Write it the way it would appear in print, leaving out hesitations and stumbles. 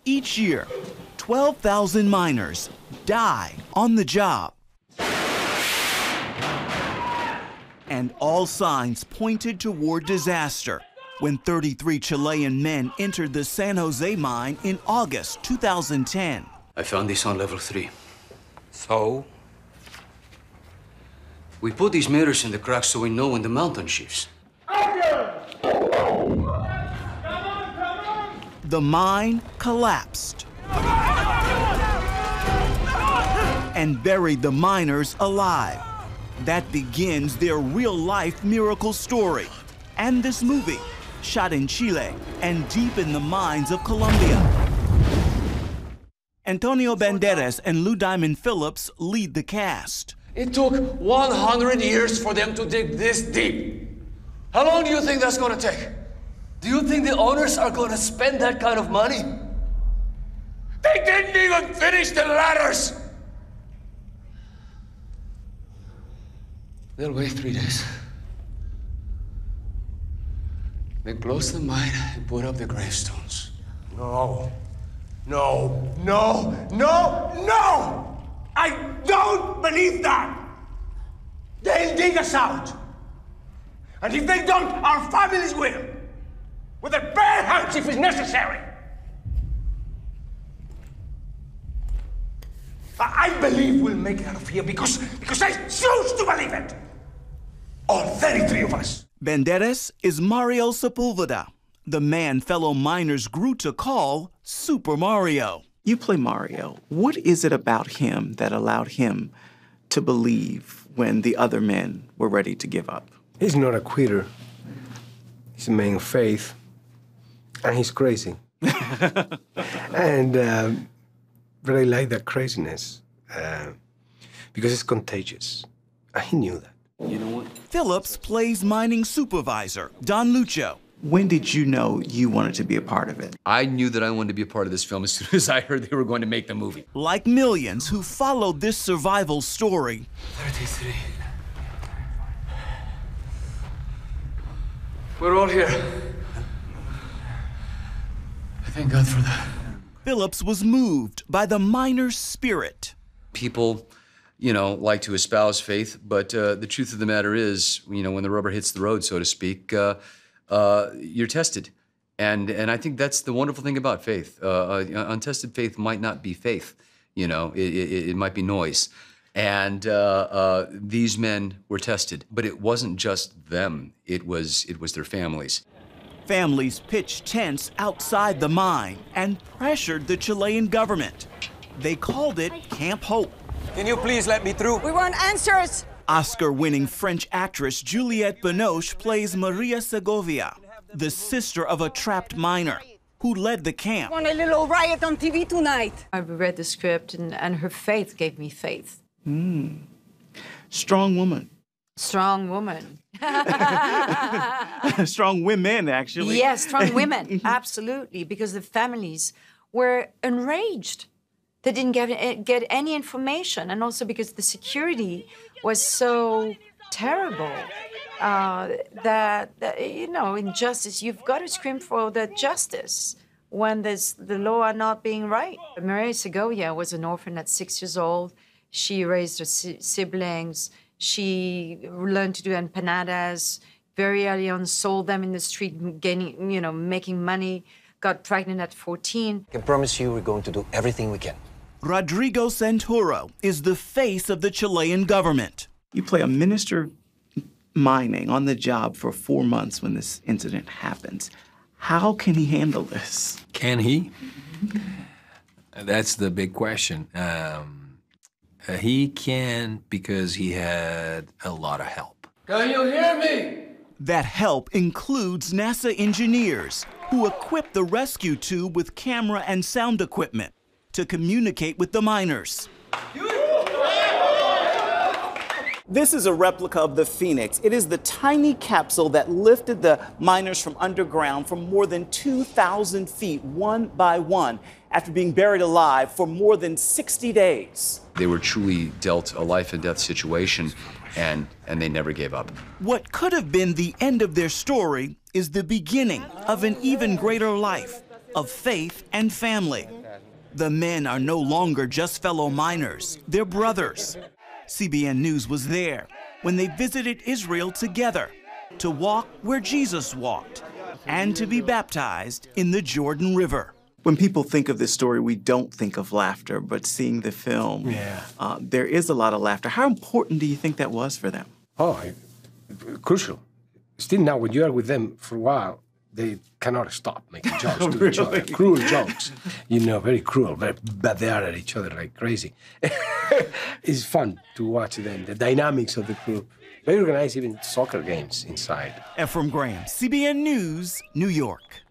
Each year, 12,000 miners die on the job. And all signs pointed toward disaster when 33 Chilean men entered the San Jose mine in August 2010. I found this on level 3. So? We put these mirrors in the cracks so we know when the mountain shifts. The mine collapsed and buried the miners alive. That begins their real-life miracle story. And this movie, shot in Chile and deep in the mines of Colombia. Antonio Banderas and Lou Diamond Phillips lead the cast. It took 100 years for them to dig this deep. How long do you think that's going to take? Do you think the owners are going to spend that kind of money? They didn't even finish the ladders! They'll wait 3 days. Then close the mine and put up the gravestones. No. No, no, no, no! I don't believe that! They'll dig us out. And if they don't, our families will. With their bare hands if it's necessary. I believe we'll make it out of here because I choose to believe it. All 33 of us. Banderas is Mario Sepulveda, the man fellow miners grew to call Super Mario. You play Mario. What is it about him that allowed him to believe when the other men were ready to give up? He's not a quitter. He's a man of faith. And he's crazy. And but I like that craziness because it's contagious. And he knew that. You know what? Phillips plays mining supervisor Don Lucho. When did you know you wanted to be a part of it? I knew that I wanted to be a part of this film as soon as I heard they were going to make the movie. Like millions who followed this survival story, 33. We're all here. I thank God for that. Phillips was moved by the miner's spirit. People, you know, like to espouse faith, but the truth of the matter is, you know, when the rubber hits the road, so to speak, you're tested. And I think that's the wonderful thing about faith. Untested faith might not be faith, you know, it might be noise. And these men were tested, but it wasn't just them, it was their families. Families pitched tents outside the mine and pressured the Chilean government. They called it Camp Hope. Can you please let me through? We want answers. Oscar-winning French actress Juliette Binoche plays Maria Segovia, the sister of a trapped miner who led the camp. I want a little riot on TV tonight. I read the script and her faith gave me faith. Strong woman. Strong woman. Strong women, actually. Yes, strong women, absolutely, because the families were enraged. They didn't get any information, and also because the security was so terrible that, you know, injustice, you've got to scream for the justice when the law are not being right. Maria Segovia was an orphan at 6 years old. She raised her siblings. She learned to do empanadas very early on, sold them in the street, gaining, you know, making money, got pregnant at 14. I can promise you we're going to do everything we can. Rodrigo Santoro is the face of the Chilean government. You play a minister mining on the job for 4 months when this incident happens. How can he handle this? Can he? That's the big question. He can because he had a lot of help. Can you hear me? That help includes NASA engineers who equip the rescue tube with camera and sound equipment to communicate with the miners. This is a replica of the Phoenix. It is the tiny capsule that lifted the miners from underground from more than 2,000 feet, one by one, after being buried alive for more than 60 days. They were truly dealt a life and death situation, and they never gave up. What could have been the end of their story is the beginning of an even greater life of faith and family. The men are no longer just fellow miners, they're brothers. CBN News was there when they visited Israel together to walk where Jesus walked and to be baptized in the Jordan River. When people think of this story, we don't think of laughter, but seeing the film, there is a lot of laughter. How important do you think that was for them? Oh, crucial. Still now, when you are with them for a while, they cannot stop making jokes to each other. Cruel jokes. You know, very cruel, but they are at each other like crazy. It's fun to watch them, the dynamics of the group. They organize even soccer games inside. Efrem Graham, CBN News, New York.